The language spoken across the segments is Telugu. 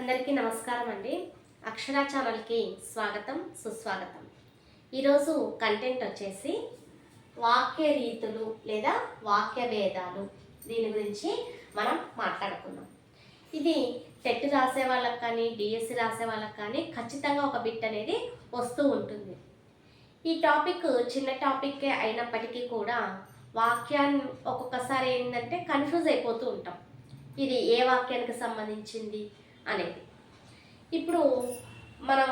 అందరికీ నమస్కారం అండి. అక్షరా ఛానల్కి స్వాగతం సుస్వాగతం. ఈరోజు కంటెంట్ వచ్చేసి వాక్య రీతులు లేదా వాక్య భేదాలు, దీని గురించి మనం మాట్లాడుకుందాం. ఇది టెట్ రాసే వాళ్ళకి కానీ డిఎస్సి రాసే వాళ్ళకి కానీ ఖచ్చితంగా ఒక బిట్ అనేది వస్తూ ఉంటుంది. ఈ టాపిక్ చిన్న టాపిక్కే అయినప్పటికీ కూడా వాక్యాన్ని ఒక్కొక్కసారి ఏంటంటే కన్ఫ్యూజ్ అయిపోతూ ఉంటాం. ఇది ఏ వాక్యానికి సంబంధించింది అనేది. ఇప్పుడు మనం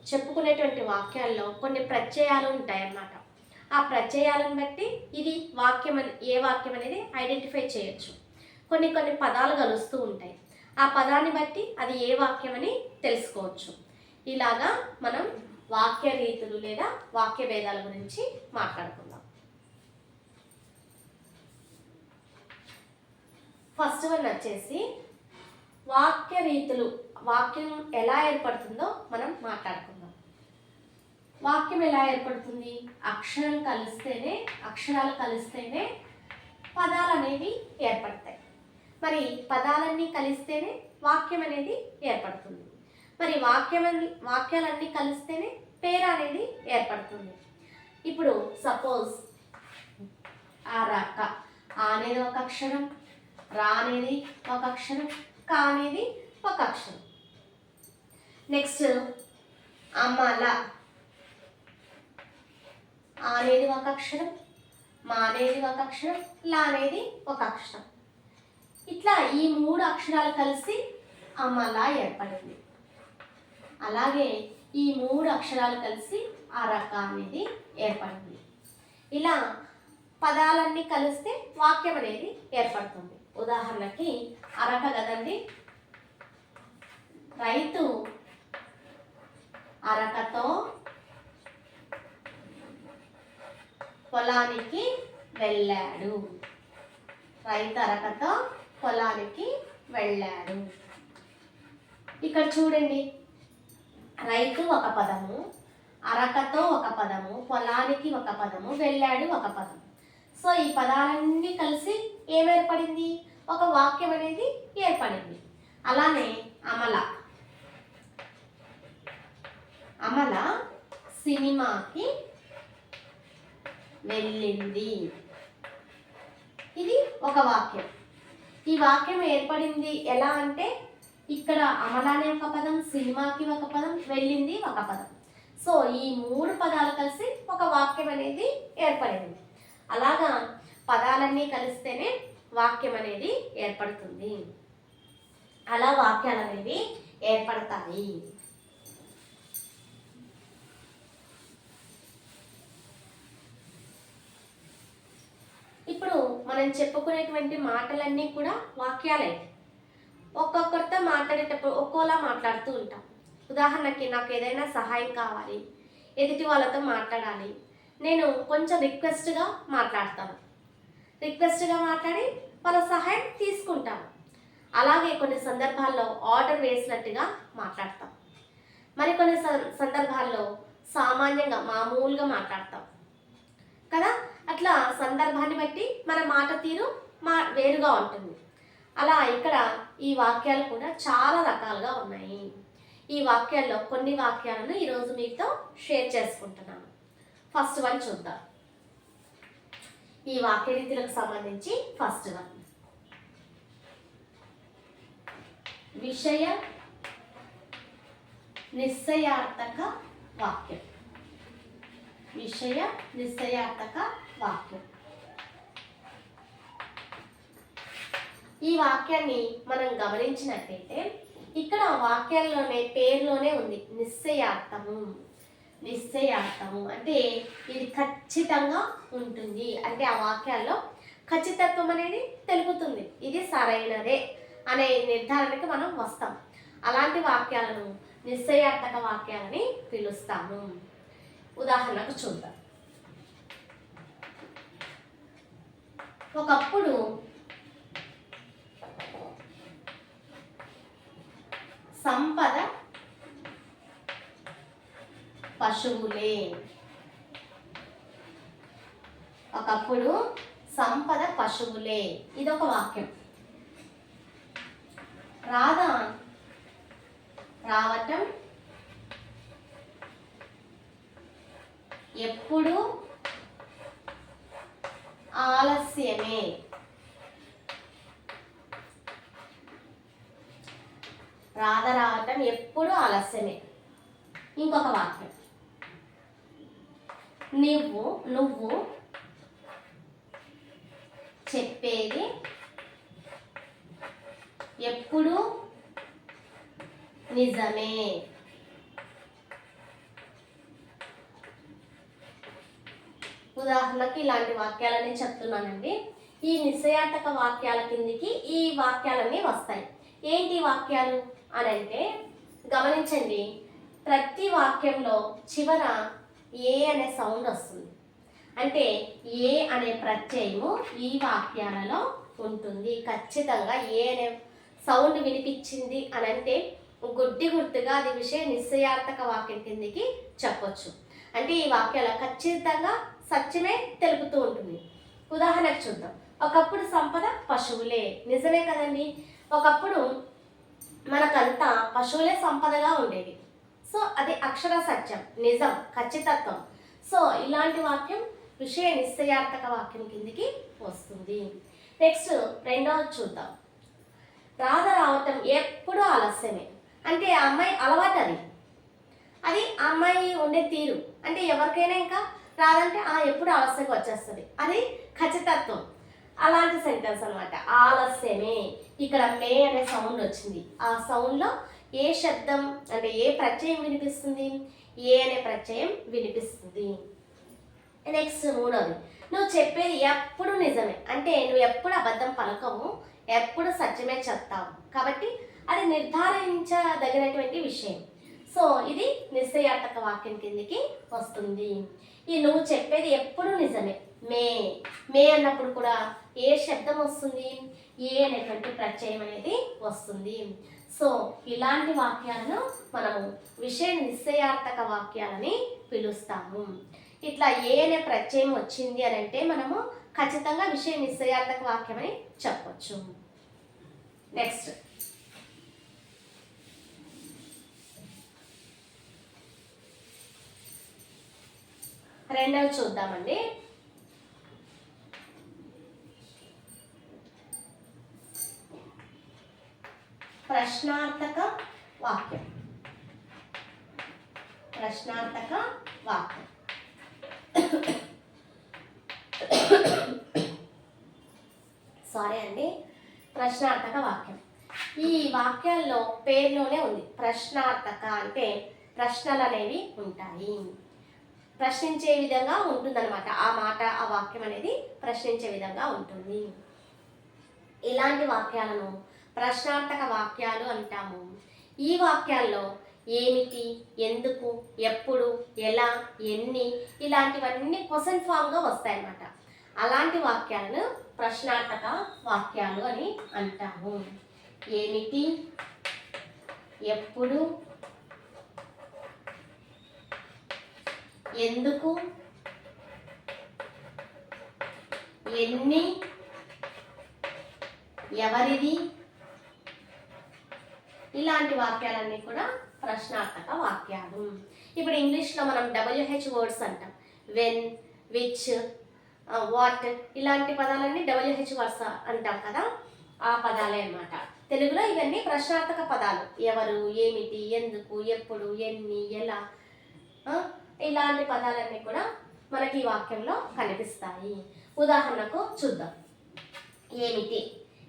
చెప్పుకునేటువంటి వాక్యాల్లో కొన్ని ప్రత్యయాలు ఉంటాయన్నమాట. ఆ ప్రత్యయాలను బట్టి ఇది ఏ వాక్యం అనేది ఐడెంటిఫై చేయొచ్చు. కొన్ని పదాలు కలుస్తూ ఉంటాయి. ఆ పదాన్ని బట్టి అది ఏ వాక్యం అని తెలుసుకోవచ్చు. ఇలాగా మనం వాక్య రీతులు లేదా వాక్య భేదాల గురించి మాట్లాడుకుందాం. ఫస్ట్ వన్ వచ్చేసి వాక్య రీతులు. వాక్యం ఎలా ఏర్పడుతుందో మనం మాట్లాడుకుందాం. వాక్యం ఎలా ఏర్పడుతుంది? అక్షరాలు కలిస్తేనే పదాలు అనేవి ఏర్పడతాయి. మరి పదాలన్నీ కలిస్తేనే వాక్యం అనేది ఏర్పడుతుంది. మరి వాక్యాలన్నీ కలిస్తేనే పేరు అనేది ఏర్పడుతుంది. ఇప్పుడు సపోజ్ ఆ అనేది ఒక అక్షరం, రా అనేది ఒక అక్షరం, కా అనేది ఒక అక్షరం. నెక్స్ట్ అమల అనేది ఒక అక్షరం, మా అనేది ఒక అక్షరం, లా అనేది ఒక అక్షరం. ఇట్లా ఈ 3 అక్షరాలు కలిసి అమల ఏర్పడింది. అలాగే ఈ 3 అక్షరాలు కలిసి అరక అనేది ఏర్పడింది. ఇలా పదాలన్నీ కలిస్తే వాక్యం అనేది ఏర్పడుతుంది. ఉదాహరణకి అరక కదండి, రైతు అరకతో పొలానికి వెళ్ళాడు. రైతు అరకతో పొలానికి వెళ్ళాడు. ఇక్కడ చూడండి, రైతు ఒక పదము, అరకతో ఒక పదము, పొలానికి ఒక పదము, వెళ్ళాడు ఒక పదము. సో ఈ పదాలన్నీ కలిసి ఏమేర్పడింది? ఒక వాక్యం అనేది ఏర్పడింది. అలానే అమల సినిమాకి వెళ్ళింది. ఇది ఒక వాక్యం. ఈ వాక్యం ఏర్పడింది ఎలా అంటే, ఇక్కడ అమల అనే ఒక పదం, సినిమాకి ఒక పదం, వెళ్ళింది ఒక పదం. సో ఈ 3 పదాలు కలిసి ఒక వాక్యం అనేది ఏర్పడింది. అలాగా పదాలన్నీ కలిస్తేనే వాక్యం అనేది ఏర్పడుతుంది. అలా వాక్యాలు అనేవి ఏర్పడతాయి. ఇప్పుడు మనం చెప్పుకునేటువంటి మాటలన్నీ కూడా వాక్యాలే. ఒక్కొక్కరితో మాట్లాడేటప్పుడు ఒక్కోలా మాట్లాడుతూ ఉంటాం. ఉదాహరణకి నాకు ఏదైనా సహాయం కావాలి, ఎదుటి వాళ్ళతో మాట్లాడాలి, నేను కొంచెం రిక్వెస్ట్గా మాట్లాడతాను. రిక్వెస్ట్గా మాట్లాడి వాళ్ళ సహాయం తీసుకుంటాను. అలాగే కొన్ని సందర్భాల్లో ఆర్డర్ వేసినట్టుగా మాట్లాడతాం. మరి కొన్ని సందర్భాల్లో సామాన్యంగా మామూలుగా మాట్లాడతాం కదా. అట్లా సందర్భాన్ని బట్టి మన మాట తీరు వేరుగా ఉంటుంది. అలా ఇక్కడ ఈ వాక్యాలు కూడా చాలా రకాలుగా ఉన్నాయి. ఈ వాక్యాల్లో కొన్ని వాక్యాలను ఈరోజు మీతో షేర్ చేసుకుంటున్నాను. ఫస్ట్ వన్ చూద్దాం. ఈ వాక్య రీతులకు సంబంధించి ఫస్ట్ వన్ విషయ నిశ్చయార్థక వాక్యం. విషయ నిశ్చయార్థక వాక్యం. ఈ వాక్యాన్ని మనం గమనించినట్లయితే ఇక్కడ వాక్యాల్లోనే పేరులోనే ఉంది నిశ్చయార్థము. నిశ్చయార్థము అంటే ఇది ఖచ్చితంగా ఉంటుంది. అంటే ఆ వాక్యాల్లో ఖచ్చితత్వం అనేది తెలుపుతుంది. ఇది సరైనదే అనే నిర్ధారణకి మనం వస్తాం. అలాంటి వాక్యాలను నిశ్చయార్థక వాక్యాలని పిలుస్తాము. ఉదాహరణకు చూద్దాం. ఒకప్పుడు సంపద పశువులే. ఒకప్పుడు సంపద పశువులే. ఇదొక వాక్యం. రాధ రావటం ఎప్పుడు ఆలస్యమే. రావటం ఎప్పుడు ఆలస్యమే. ఇంకొక వాక్యం, నువ్వు చెప్పేది ఎప్పుడు నిజమే. ఉదాహరణకి ఇలాంటి వాక్యాలన్నీ చెప్తున్నానండి. ఈ నిశ్చయార్థక వాక్యాల కిందికి ఈ వాక్యాలన్నీ వస్తాయి. ఏంటి వాక్యాలు అని అంటే గమనించండి, ప్రతి వాక్యంలో చివర ఏ అనే సౌండ్ వస్తుంది. అంటే ఏ అనే ప్రత్యయము ఈ వాక్యాలలో ఉంటుంది. ఖచ్చితంగా ఏ అనే సౌండ్ వినిపించింది అని అంటే గుర్తుగా అది విషయ నిశ్చయార్థక వాక్యం కిందికి చెప్పొచ్చు. అంటే ఈ వాక్యాల ఖచ్చితంగా సత్యమే తెలుపుతూ ఉంటుంది. ఉదాహరణకు చూద్దాం. ఒకప్పుడు సంపద పశువులే. నిజమే కదండి. ఒకప్పుడు మనకంతా పశువులే సంపదగా ఉండేవి. సో అది అక్షర సత్యం, నిజం, ఖచ్చితత్వం. సో ఇలాంటి వాక్యం విషయ నిశ్చయార్థక వాక్యం కిందికి వస్తుంది. నెక్స్ట్ రెండవది చూద్దాం. రావటం ఎప్పుడు ఆలస్యమే. అంటే ఆ అమ్మాయి అలవాటు, అది ఆ అమ్మాయి ఉండే తీరు. అంటే ఎవరికైనా ఇంకా రాదంటే ఎప్పుడు ఆలస్యంగా వచ్చేస్తుంది, అది ఖచ్చితత్వం. అలాంటి సెంటెన్స్ అనమాట. ఆలస్యమే. ఇక్కడ మే అనే సౌండ్ వచ్చింది. ఆ సౌండ్లో ఏ శబ్దం అంటే ఏ ప్రత్యయం వినిపిస్తుంది? ఏ అనే ప్రత్యయం వినిపిస్తుంది. నెక్స్ట్ మూడవది, నువ్వు చెప్పేది ఎప్పుడు నిజమే. అంటే నువ్వు ఎప్పుడు అబద్ధం పలకవు, ఎప్పుడు సత్యమే చెప్తావు. కాబట్టి అది నిర్ధారించదగినటువంటి విషయం. సో ఇది నిశ్చయార్థక వాక్యం కిందికి వస్తుంది. ఈ నువ్వు చెప్పేది ఎప్పుడు నిజమే. మే అన్నప్పుడు కూడా ఏ శబ్దం వస్తుంది? ఏ అనేటువంటి ప్రత్యయం అనేది వస్తుంది. సో ఇలాంటి వాక్యాలను మనము విషయ నిశ్చయార్థక వాక్యాలని పిలుస్తాము. ఇట్లా ఏ అనే ప్రత్యయం వచ్చింది అని అంటే మనము ఖచ్చితంగా విషయ నిశ్చయార్థక వాక్యం అని చెప్పొచ్చు. నెక్స్ట్ రెండవది చూద్దామండి. ప్రశ్నార్థక వాక్యం. ప్రశ్నార్థక వాక్యం సారీ అండి, ప్రశ్నార్థక వాక్యం. ఈ వాక్యాల్లో పేరులోనే ఉంది ప్రశ్నార్థక. అంటే ప్రశ్నలు అనేవి ఉంటాయి, ప్రశ్నించే విధంగా ఉంటుందన్నమాట. ఆ వాక్యం అనేది ప్రశ్నించే విధంగా ఉంటుంది. ఇలాంటి వాక్యాలను ప్రశ్నార్థక వాక్యాలు అంటాము. ఈ వాక్యాల్లో ఏమిటి, ఎందుకు, ఎప్పుడు, ఎలా, ఎన్ని ఇలాంటివన్నీ క్వశ్చన్ ఫామ్గా వస్తాయన్నమాట. అలాంటి వాక్యాలను ప్రశ్నార్థక వాక్యాలు అని అంటాము. ఏమిటి, ఎప్పుడు, ఎందుకు, ఎన్ని, ఎవరిది, ఇలాంటి వాక్యాలన్నీ కూడా ప్రశ్నార్థక వాక్యాలు. ఇప్పుడు ఇంగ్లీష్లో మనం WH వర్డ్స్ అంటాం. వెన్, విచ్, వాట్ ఇలాంటి పదాలన్నీ WH వర్డ్స్ అంటాం కదా, ఆ పదాలే అన్నమాట. తెలుగులో ఇవన్నీ ప్రశ్నార్థక పదాలు. ఎవరు, ఏమిటి, ఎందుకు, ఎప్పుడు, ఎన్ని, ఎలా ఇలాంటి పదాలన్నీ కూడా మనకి ఈ వాక్యంలో కనిపిస్తాయి. ఉదాహరణకు చూద్దాం. ఏమిటి,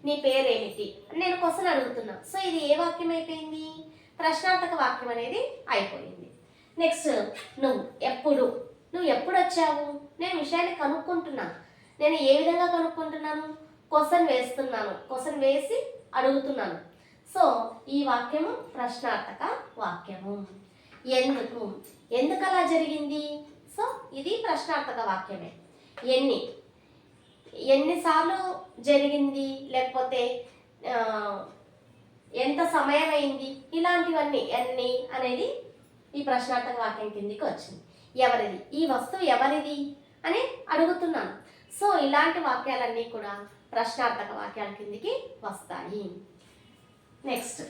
నీ పేరేమిటి, నేను క్వశ్చన్ అడుగుతున్నా. సో ఇది ఏ వాక్యం అయిపోయింది? ప్రశ్నార్థక వాక్యం అనేది అయిపోయింది. నెక్స్ట్ నువ్వు ఎప్పుడు వచ్చావు? నేను విషయాన్ని కనుక్కుంటున్నా. నేను ఏ విధంగా కనుక్కుంటున్నాను? క్వశ్చన్ వేస్తున్నాను, క్వశ్చన్ వేసి అడుగుతున్నాను. సో ఈ వాక్యము ప్రశ్నార్థక వాక్యము. ఎందుకు అలా జరిగింది? సో ఇది ప్రశ్నార్థక వాక్యమే. ఎన్నిసార్లు జరిగింది, లేకపోతే ఎంత సమయం అయింది, ఇలాంటివన్నీ ఎన్ని అనేది ఈ ప్రశ్నార్థక వాక్యం కిందికి వచ్చింది. ఎవరిది, ఈ వస్తువు ఎవరిది అని అడుగుతున్నాను. సో ఇలాంటి వాక్యాలన్నీ కూడా ప్రశ్నార్థక వాక్యాల కిందికి వస్తాయి. నెక్స్ట్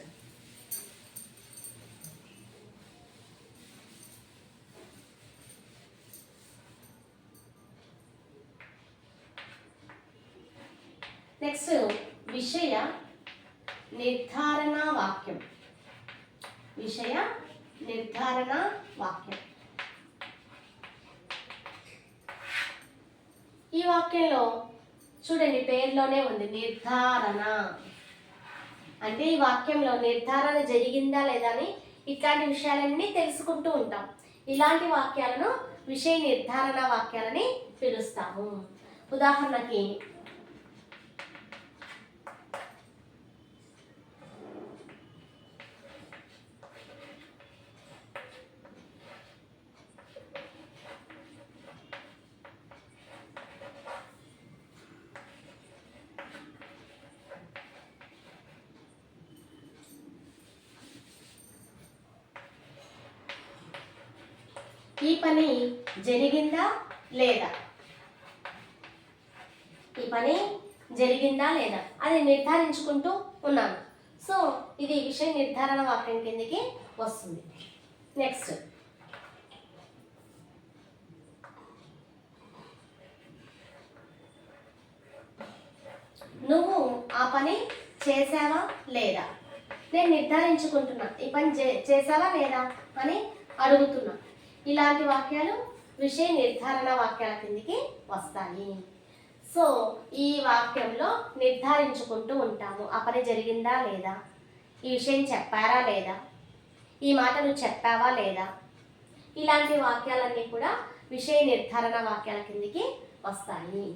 నెక్స్ట్ విషయ నిర్ధారణ వాక్యం. విషయ నిర్ధారణ వాక్యం. ఈ వాక్యంలో చూడండి, పేరులోనే ఉంది నిర్ధారణ. అంటే ఈ వాక్యంలో నిర్ధారణ జరిగిందా లేదా అని ఇట్లాంటి విషయాలన్నీ తెలుసుకుంటూ ఉంటాం. ఇలాంటి వాక్యాలను విషయ నిర్ధారణ వాక్యాలని పిలుస్తాము. ఉదాహరణకి ఈ పని జరిగిందా లేదా, ఈ పని జరిగిందా లేదా అది నిర్ధారించుకుంటూ ఉన్నాను. సో ఇది విషయ నిర్ధారణ వాక్యం కిందకి వస్తుంది. నెక్స్ట్ నువ్వు ఆ పని చేసావా లేదా. నేను నిర్ధారించుకుంటున్నా ఈ పని చేసావా లేదా అని అడుగుతున్నా. ఇలాంటి వాక్యాలు విషయ నిర్ధారణ వాక్యాల కిందికి వస్తాయి. సో ఈ వాక్యంలో నిర్ధారించుకుంటూ ఉంటాము. ఆ పని జరిగిందా లేదా, ఈ విషయం చెప్పారా లేదా, ఈ మాట నువ్వు చెప్పావా లేదా. ఇలాంటి వాక్యాలన్నీ కూడా విషయ నిర్ధారణ వాక్యాల కిందికి వస్తాయి.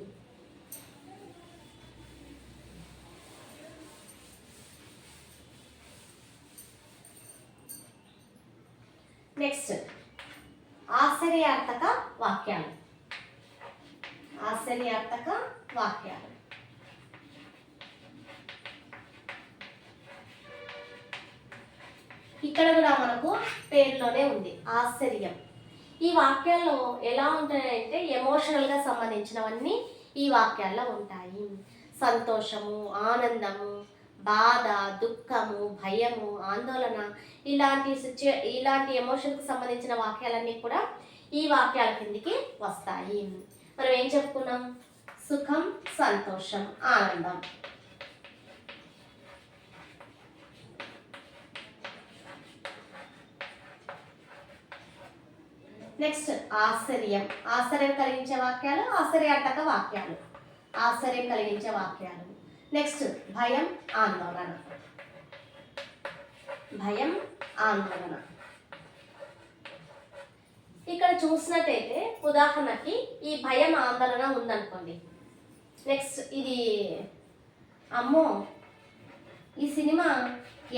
నెక్స్ట్ ఆశ్చర్యార్థక వాక్యాలు. ఆశ్చర్యార్థక వాక్యాలు. ఇక్కడ కూడా మనకు పేరులోనే ఉంది ఆశ్చర్యం. ఈ వాక్యాల్లో ఎలా ఉంటాయంటే ఎమోషనల్గా సంబంధించినవన్నీ ఈ వాక్యాల్లో ఉంటాయి. సంతోషము, ఆనందము, బాధ, దుఃఖము, భయము, ఆందోళన ఇలాంటి ఎమోషన్కి సంబంధించిన వాక్యాలన్నీ కూడా ఈ వాక్యాల కిందికి వస్తాయి. మనం ఏం చెప్పుకున్నాం? సుఖం, సంతోషం, ఆనందం. నెక్స్ట్ ఆశ్చర్యం. ఆశ్చర్యం కలిగించే వాక్యాలు ఆశ్చర్యార్థక వాక్యాలు. ఆశ్చర్యం కలిగించే వాక్యాలు. నెక్స్ట్ భయం, ఆందోళన. భయం, ఆందోళన. ఇక్కడ చూసినట్టయితే ఉదాహరణకి ఈ భయం, ఆందోళన ఉందనుకోండి. నెక్స్ట్ ఇది అమ్మో ఈ సినిమా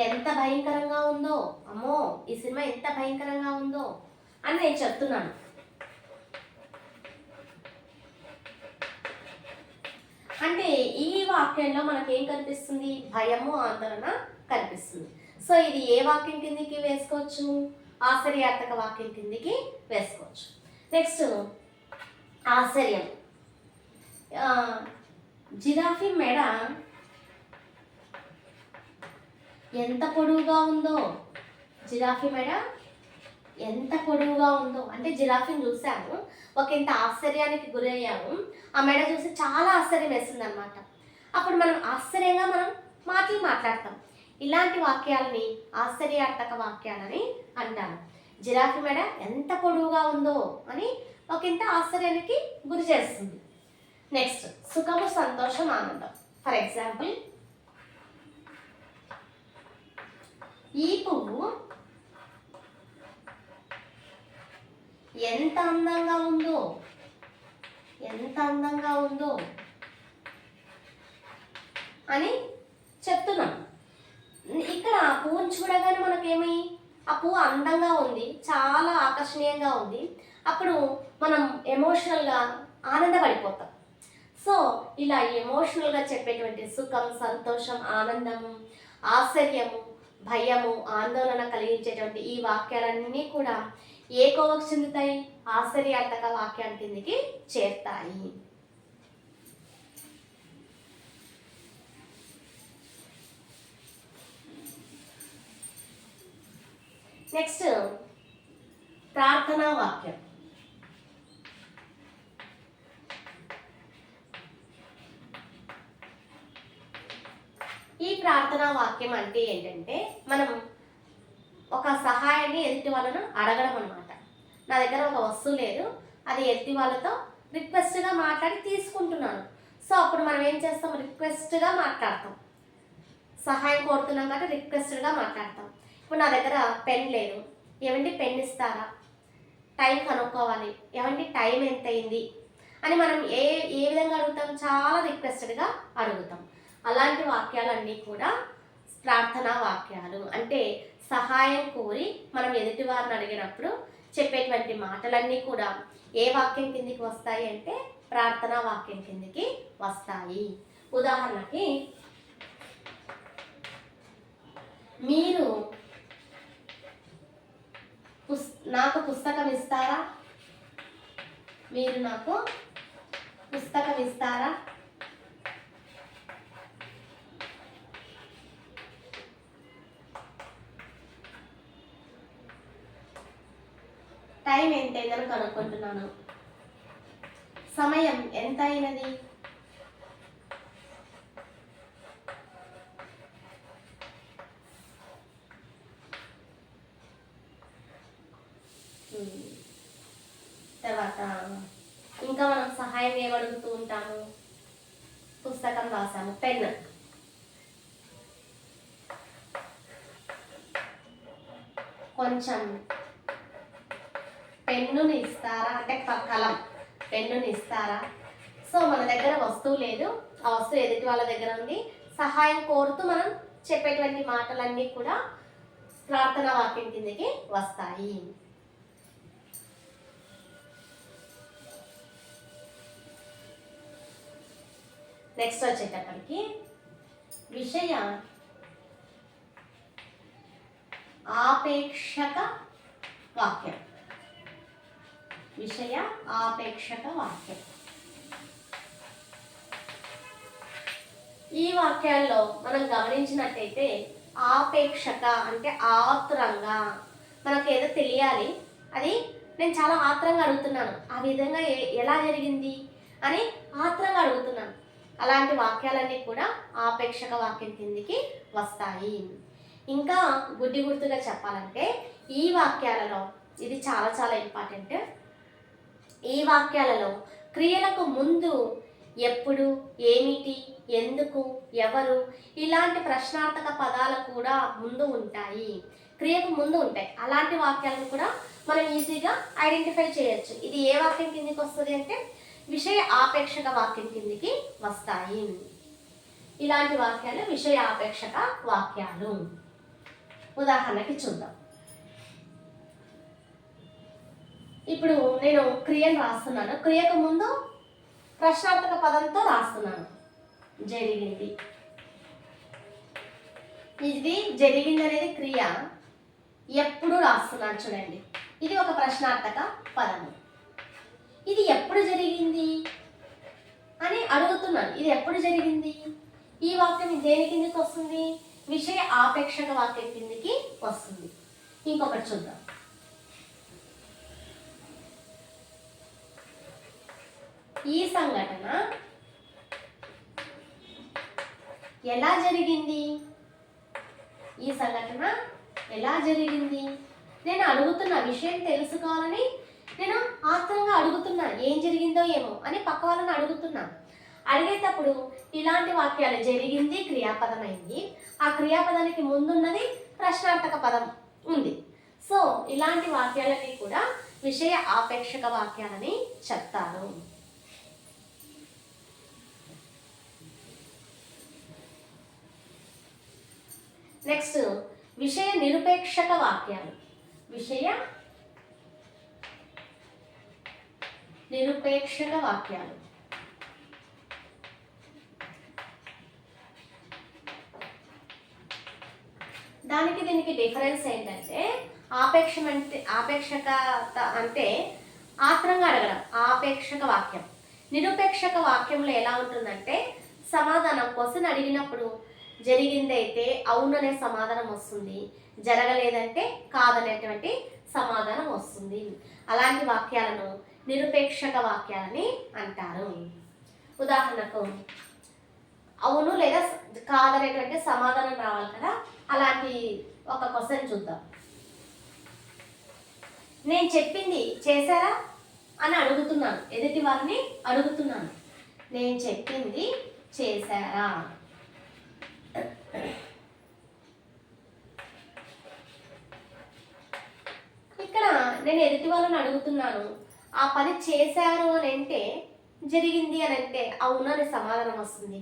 ఎంత భయంకరంగా ఉందో, అమ్మో ఈ సినిమా ఎంత భయంకరంగా ఉందో అని నేను చెప్తున్నాను. అంటే ఈ వాక్యంలో మనకి ఏం కనిపిస్తుంది? భయము, ఆందోళన కనిపిస్తుంది. సో ఇది ఏ వాక్యం కిందికి వేసుకోవచ్చు? ఆశ్చర్యార్థక వాక్యం కిందికి వేసుకోవచ్చు. నెక్స్ట్ ఆశ్చర్యం. జిరాఫీ మెడ ఎంత పొడవుగా ఉందో. జిరాఫీ మెడ ఎంత పొడవుగా ఉందో అంటే జిరాఫీని చూసాము, ఒక ఇంత ఆశ్చర్యానికి గురయ్యాము. ఆ మెడ చూసి చాలా ఆశ్చర్యం వేస్తుంది అనమాట. అప్పుడు మనం ఆశ్చర్యంగా మాట్లాడతాం. ఇలాంటి వాక్యాలని ఆశ్చర్యార్థక వాక్యాలని అంటారు. జిరాఫీ మెడ ఎంత పొడవుగా ఉందో అని ఒక ఇంత ఆశ్చర్యానికి గురి చేస్తుంది. నెక్స్ట్ సుఖము, సంతోషం, ఆనందం. ఫర్ ఎగ్జాంపుల్, ఈ పువ్వు ఎంత అందంగా ఉందో, ఎంత అందంగా ఉందో అని చెప్తున్నాం. ఇక్కడ ఆ పువ్వుని చూడగానే మనకేమి, ఆ పువ్వు అందంగా ఉంది, చాలా ఆకర్షణీయంగా ఉంది. అప్పుడు మనం ఎమోషనల్గా ఆనందపడిపోతాం. సో ఇలా ఎమోషనల్గా చెప్పేటువంటి సుఖం, సంతోషం, ఆనందము, ఆశ్చర్యము, భయము, ఆందోళన కలిగించేటువంటి ఈ వాక్యాలన్నీ కూడా ఏ కోవకు చెందుతాయి? ఆశ్చర్యార్థక వాక్యాల కిందికి చేరుతాయి. నెక్స్ట్ ప్రార్థనా వాక్యం. ప్రార్థనా వాక్యం అంటే ఏంటంటే మనం ఒక సహాయాన్ని ఎదుటి వాళ్ళను అడగడం అనమాట. నా దగ్గర ఒక వస్తువు లేదు, అది ఎదుటి వాళ్ళతో రిక్వెస్ట్గా మాట్లాడి తీసుకుంటున్నాను. సో అప్పుడు మనం ఏం చేస్తాం, రిక్వెస్ట్గా మాట్లాడతాం. సహాయం కోరుతున్నాం కాబట్టి రిక్వెస్ట్గా మాట్లాడతాం. ఇప్పుడు నా దగ్గర పెన్ లేదు, ఏమండి పెన్ ఇస్తారా, టైం కనుక్కోవాలి, ఏమండి టైం ఎంత అయింది అని మనం ఏ విధంగా అడుగుతాం, చాలా రిక్వెస్టెడ్గా అడుగుతాం. అలాంటి వాక్యాలన్నీ కూడా ప్రార్థనా వాక్యాలు. అంటే సహాయం కోరి మనం ఎదుటి వారిని అడిగినప్పుడు చెప్పేటువంటి మాటలన్నీ కూడా ఏ వాక్యం కిందికి వస్తాయి అంటే ప్రార్థనా వాక్యం కిందికి వస్తాయి. ఉదాహరణకి, మీరు నాకు పుస్తకం ఇస్తారా, మీరు నాకు పుస్తకం ఇస్తారా, టైం ఎంత అయిందని కనుక్కుంటున్నాను, సమయం ఎంత అయినది, తర్వాత ఇంకా మనం సహాయం ఏమడుగుతూ ఉంటాము, పుస్తకం రాసాము, పెన్, కొంచెం పెన్నుని ఇస్తారా అంటే కలం, పెన్నుని ఇస్తారా. సో మన దగ్గర వస్తువు లేదు, ఆ వస్తువు ఎదుటి వాళ్ళ దగ్గర ఉంది, సహాయం కోరుతూ మనం చెప్పేటువంటి మాటలన్నీ కూడా ప్రార్థనా వాక్యం కిందకి వస్తాయి. నెక్స్ట్ వచ్చేటప్పటికి విషయ ఆపేక్షక వాక్యం. విషయ ఆపేక్షక వాక్యం. ఈ వాక్యాల్లో మనం గమనించినట్టయితే ఆపేక్షక అంటే ఆత్రంగా, మనకు ఏదో తెలియాలి, అది నేను చాలా ఆత్రంగా అడుగుతున్నాను, ఆ విధంగా ఎలా జరిగింది అని ఆత్రంగా అడుగుతున్నాను. అలాంటి వాక్యాలన్నీ కూడా ఆపేక్షక వాక్యం కిందికి వస్తాయి. ఇంకా గుడ్డి గుర్తుగా చెప్పాలంటే ఈ వాక్యాలలో ఇది చాలా చాలా ఇంపార్టెంట్. ఈ వాక్యాలలో క్రియలకు ముందు ఎప్పుడు, ఏమిటి, ఎందుకు, ఎవరు ఇలాంటి ప్రశ్నార్థక పదాలు కూడా ముందు ఉంటాయి, క్రియకు ముందు ఉంటాయి. అలాంటి వాక్యాలను కూడా మనం ఈజీగా ఐడెంటిఫై చేయొచ్చు. ఇది ఏ వాక్యం కిందికి వస్తుంది అంటే విషయ ఆపేక్షక వాక్యం కిందికి వస్తాయి. ఇలాంటి వాక్యాలు విషయ ఆపేక్షక వాక్యాలు. ఉదాహరణకి చూద్దాం. ఇప్పుడు నేను క్రియను రాస్తున్నాను, క్రియకు ముందు ప్రశ్నార్థక పదంతో రాస్తున్నాను, జరిగింది. ఇది జరిగింది అనేది క్రియ, ఎప్పుడు రాస్తున్నాను చూడండి, ఇది ఒక ప్రశ్నార్థక పదము. ఇది ఎప్పుడు జరిగింది అని అడుగుతున్నాను, ఇది ఎప్పుడు జరిగింది. ఈ వాక్యం దేని కిందకి వస్తుంది, విషయ ఆపేక్షక వాక్యం కిందకి వస్తుంది. ఇంకొకటి చూద్దాం. ఈ సంఘటన ఎలా జరిగింది, ఈ సంఘటన ఎలా జరిగింది నేను అడుగుతున్నా, విషయం తెలుసుకోవాలని నేను ఆత్రంగా అడుగుతున్నా, ఏం జరిగిందో ఏమో అని పక్క వాళ్ళని అడుగుతున్నా. అడిగేటప్పుడు ఇలాంటి వాక్యాలు జరిగింది క్రియాపదమైంది, ఆ క్రియాపదానికి ముందున్నది ప్రశ్నార్థక పదం ఉంది. సో ఇలాంటి వాక్యాలన్నీ కూడా విషయ ఆపేక్షక వాక్యాలని చెప్తారు. నెక్స్ట్ విషయ నిరుపేక్షక వాక్యాలు. విషయ నిరుపేక్షక వాక్యాలు. దానికి దీనికి డిఫరెన్స్ ఏంటంటే ఆపేక్షకత అంటే ఆత్రంగా అడగడం, ఆపేక్షక వాక్యం. నిరుపేక్షక వాక్యంలో ఎలా ఉంటుందంటే సమాధానం క్వశ్చన్ అడిగినప్పుడు జరిగిందైతే అవుననే సమాధానం వస్తుంది, జరగలేదంటే కాదనేటువంటి సమాధానం వస్తుంది. అలాంటి వాక్యాలను నిరుపేక్షక వాక్యాలని అంటారు. ఉదాహరణకు అవును లేదా కాదనేటువంటి సమాధానం రావాలి కదా. అలాంటి ఒక క్వశ్చన్ చూద్దాం. నేను చెప్పింది చేశారా అని అడుగుతున్నాను, ఎదుటి వారిని అడుగుతున్నాను. నేను చెప్పింది చేశారా? ఇక్కడ నేను ఎదుటి వాళ్ళని అడుగుతున్నాను. ఆ పని చేశారు అని అంటే, జరిగింది అని అంటే అవును అనే సమాధానం వస్తుంది.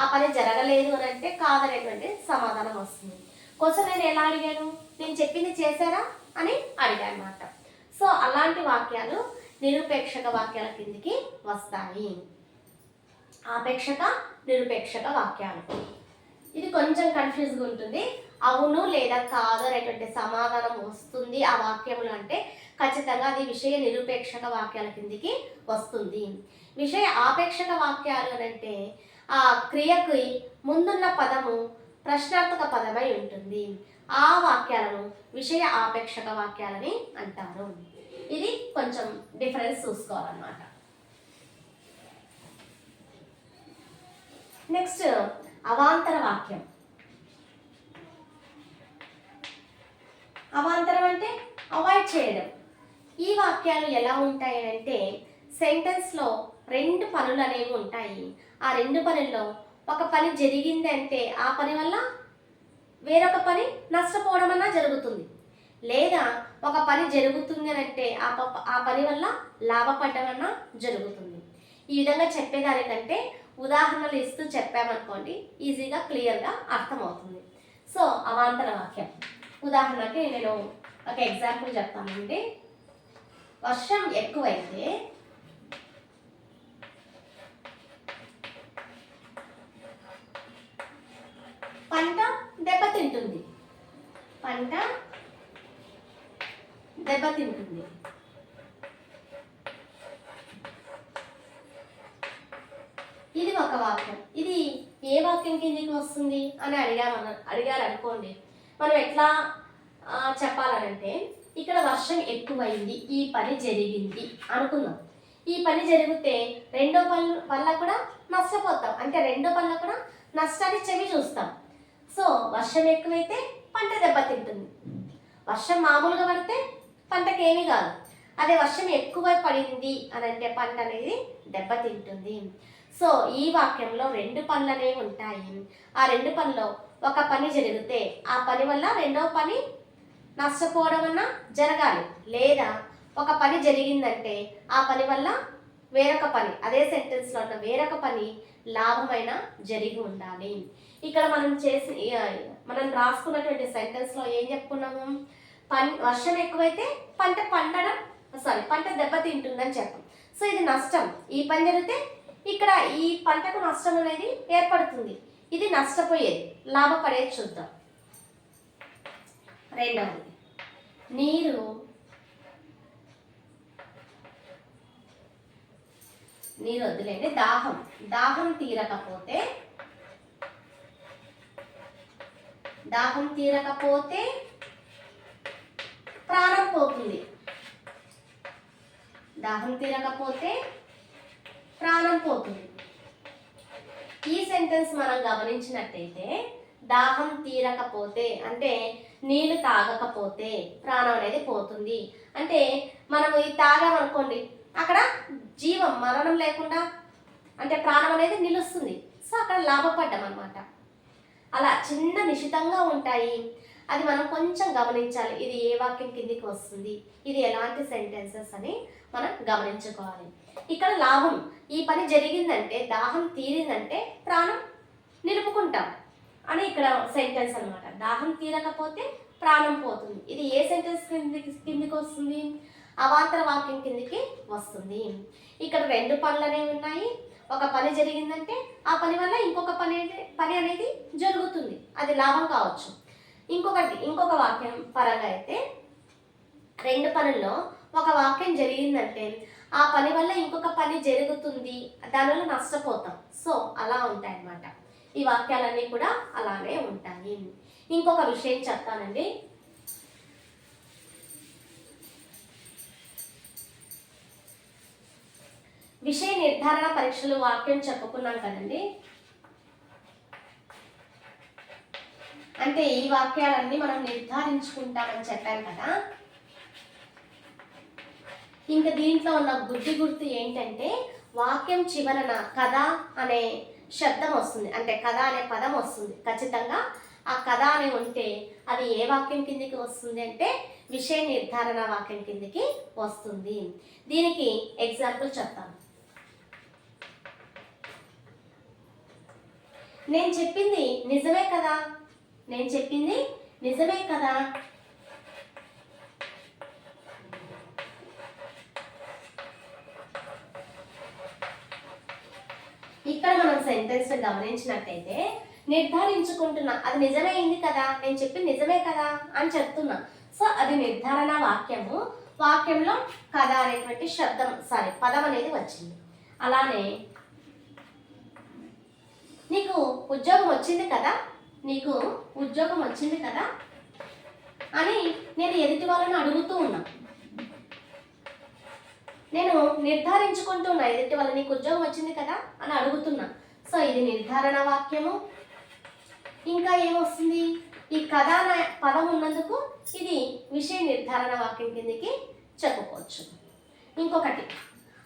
ఆ పని జరగలేదు అని అంటే కాదనేటువంటి సమాధానం వస్తుంది. క్వశ్చన్ నేను ఎలా అడిగాను? నేను చెప్పింది చేశారా అని అడిగాను అన్నమాట. సో అలాంటి వాక్యాలు నిరుపేక్షక వాక్యాల కిందికి వస్తాయి. ఆపేక్షక నిరుపేక్షక వాక్యాలు. ఇది కొంచెం కన్ఫ్యూజ్గా ఉంటుంది. అవును లేదా కాదు అనేటువంటి సమాధానం వస్తుంది ఆ వాక్యములు అంటే ఖచ్చితంగా అది విషయ నిరుపేక్షక వాక్యాల కిందికి వస్తుంది. విషయ ఆపేక్షక వాక్యాలు అని అంటే ఆ క్రియకి ముందున్న పదము ప్రశ్నార్థక పదమై ఉంటుంది. ఆ వాక్యాలను విషయ ఆపేక్షక వాక్యాలని అంటారు. ఇది కొంచెం డిఫరెన్స్ చూసుకోవాలన్నమాట. నెక్స్ట్ అవాంతర వాక్యం. అవాంతరం అంటే అవాయిడ్ చేయడం. ఈ వాక్యాలు ఎలా ఉంటాయి అంటే సెంటెన్స్లో రెండు పనులు అనేవి ఉంటాయి. ఆ రెండు పనుల్లో ఒక పని జరిగింది అంటే ఆ పని వల్ల వేరొక పని నష్టపోవడం అన్నా జరుగుతుంది, లేదా ఒక పని జరుగుతుంది అని అంటే ఆ పని వల్ల లాభపడడం అన్నా జరుగుతుంది. ఈ విధంగా చెప్పేదానికంటే ఉదాహరణలు ఇస్తూ చెప్పామనుకోండి ఈజీగా క్లియర్గా అర్థమవుతుంది. సో అవాంతర వాక్యం. ఉదాహరణకి నేను ఒక ఎగ్జాంపుల్ చెప్తానండి. వర్షం ఎక్కువైతే పంట దెబ్బతింటుంది. పంట దెబ్బతింటుంది. ఇది ఒక వాక్యం. ఇది ఏ వాక్యం కిందకి వస్తుంది అని అడిగారనుకోండి, మనం ఎట్లా చెప్పాలనంటే ఇక్కడ వర్షం ఎక్కువైంది, ఈ పని జరిగింది అనుకుందాం. ఈ పని జరిగితే రెండో పని వల్ల కూడా నష్టపోతాం, అంటే రెండో పనుల కూడా నష్టాన్ని చెవి చూస్తాం. సో వర్షం ఎక్కువైతే పంట దెబ్బతింటుంది. వర్షం మామూలుగా పడితే పంటకి ఏమీ కాదు. అదే వర్షం ఎక్కువ పడింది అని అంటే పంట అనేది దెబ్బతింటుంది. సో ఈ వాక్యంలో రెండు పనులు అనేవి ఉంటాయి. ఆ రెండు పనుల్లో ఒక పని జరిగితే ఆ పని వల్ల రెండవ పని నష్టపోవడం అన్నా జరగాలి, లేదా ఒక పని జరిగిందంటే ఆ పని వల్ల వేరొక పని, అదే సెంటెన్స్లో ఉన్న వేరొక పని లాభమైన జరిగి ఉండాలి. ఇక్కడ మనం రాసుకున్నటువంటి సెంటెన్స్లో ఏం చెప్పుకున్నాము? వర్షం ఎక్కువైతే పంట దెబ్బతింటుందని చెప్పాం. సో ఇది నష్టం. ఈ పని జరిగితే ఇక్కడ ఈ పంటకు నష్టం అనేది ఏర్పడుతుంది. ఇది నష్టపోయేది, లాభపడేది చూద్దాం. రెండవది నీరు వద్దులేండి. దాహం తీరకపోతే ప్రాణం పోతుంది. దాహం తీరకపోతే ప్రాణం పోతుంది. ఈ సెంటెన్స్ మనం గమనించినట్టయితే దాహం తీరకపోతే అంటే నీళ్లు తాగకపోతే ప్రాణం అనేది పోతుంది. అంటే మనం ఇది తాగామనుకోండి, అక్కడ జీవం మరణం లేకుండా అంటే ప్రాణం అనేది నిలుస్తుంది. సో అక్కడ లాభపడ్డం అన్నమాట. అలా చిన్న నిశితంగా ఉంటాయి. అది మనం కొంచెం గమనించాలి. ఇది ఏ వాక్యం కిందికి వస్తుంది, ఇది ఎలాంటి సెంటెన్సెస్ అని మనం గమనించుకోవాలి. ఇక్కడ లాభం, ఈ పని జరిగిందంటే దాహం తీరిందంటే ప్రాణం నిలుపుకుంటాం అని ఇక్కడ సెంటెన్స్ అన్నమాట. దాహం తీరకపోతే ప్రాణం పోతుంది. ఇది ఏ సెంటెన్స్ కిందికి వస్తుంది? అవాంతర వాక్యం కిందికి వస్తుంది. ఇక్కడ రెండు పనులు అనేవి ఉన్నాయి. ఒక పని జరిగిందంటే ఆ పని వల్ల ఇంకొక పని అనేది జరుగుతుంది, అది లాభం కావచ్చు. ఇంకొక వాక్యం పరంగా అయితే రెండు పనుల్లో ఒక వాక్యం జరిగిందంటే ఆ పని వల్ల ఇంకొక పని జరుగుతుంది, దానివల్ల నష్టపోతాం. సో అలా ఉంటాయి అన్నమాట. ఈ వాక్యాలన్నీ కూడా అలానే ఉంటాయి. ఇంకొక విషయం చెప్తానండి. విషయ నిర్ధారణ పరీక్షలు వాక్యం చెప్పుకున్నాం కదండి. అంటే ఈ వాక్యాలన్నీ మనం నిర్ధారించుకుంటామని చెప్పాను కదా. ఇంకా దీంట్లో ఉన్న గుడ్డి గుర్తు ఏంటంటే వాక్యం చివరన కథ అనే శబ్దం వస్తుంది, అంటే కథ అనే పదం వస్తుంది. ఖచ్చితంగా ఆ కథ అని ఉంటే అది ఏ వాక్యం కిందికి వస్తుంది అంటే విషయ నిర్ధారణ వాక్యం కిందికి వస్తుంది. దీనికి ఎగ్జాంపుల్ చెప్తాను. నేను చెప్పింది నిజమే కదా, నేను చెప్పింది నిజమే కదా. ఇక్కడ మనం సెంటెన్స్ గమనించినట్టయితే నిర్ధారించుకుంటున్నా, అది నిజమైంది కదా, నేను చెప్పింది నిజమే కదా అని చెప్తున్నా. సో అది నిర్ధారణ వాక్యము. వాక్యంలో కథ అనేటువంటి పదం అనేది వచ్చింది. అలానే నీకు ఉద్యోగం వచ్చింది కదా, నీకు ఉద్యోగం వచ్చింది కదా అని నేను ఎదుటి వాళ్ళని అడుగుతూ ఉన్నా. నేను నిర్ధారించుకుంటున్నా, ఎదుటి వాళ్ళని నీకు ఉద్యోగం వచ్చింది కదా అని అడుగుతున్నా. సో ఇది నిర్ధారణ వాక్యము. ఇంకా ఏమొస్తుంది, ఈ కథ అనే పదం ఉన్నందుకు ఇది విషయ నిర్ధారణ వాక్యం కిందకి చెప్పుకోవచ్చు. ఇంకొకటి,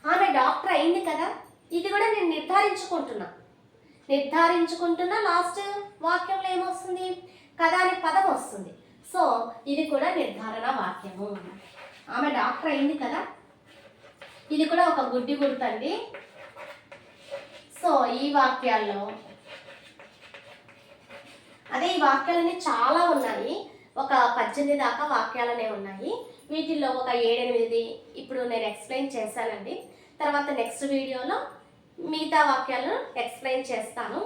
ఆమె డాక్టర్ అయింది కదా, ఇది కూడా నేను నిర్ధారించుకుంటున్నా లాస్ట్ వాక్యంలో ఏమొస్తుంది, కథ అనే పదం వస్తుంది. సో ఇది కూడా నిర్ధారణ వాక్యము. ఆమె డాక్టర్ అయింది కదా, ఇది కూడా ఒక గుడ్డి గుర్తండి. సో ఈ వాక్యాల్లో అదే ఈ వాక్యాలన్నీ చాలా ఉన్నాయి, ఒక 18 దాకా వాక్యాలనే ఉన్నాయి. వీటిల్లో ఒక 7-8 ఇప్పుడు నేను ఎక్స్ప్లెయిన్ చేశానండి. తర్వాత నెక్స్ట్ వీడియోలో మిగతా వాక్యాలను ఎక్స్ప్లెయిన్ చేస్తాను.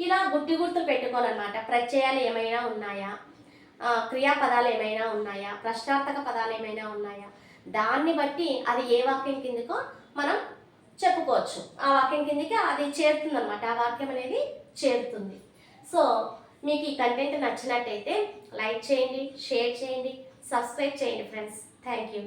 ఇలా గుడ్డి గుర్తులు పెట్టుకోవాలన్నమాట. ప్రత్యయాలు ఏమైనా ఉన్నాయా, క్రియాపదాలు ఏమైనా ఉన్నాయా, ప్రశ్నార్థక పదాలు ఏమైనా ఉన్నాయా, దాన్ని బట్టి అది ఏ వాక్యం కిందకో మనం చెప్పుకోవచ్చు. ఆ వాక్యం కిందకి అది చేరుతుంది అనమాట, ఆ వాక్యం అనేది చేరుతుంది. సో మీకు ఈ కంటెంట్ నచ్చినట్టయితే లైక్ చేయండి, షేర్ చేయండి, సబ్స్క్రైబ్ చేయండి ఫ్రెండ్స్. Thank you.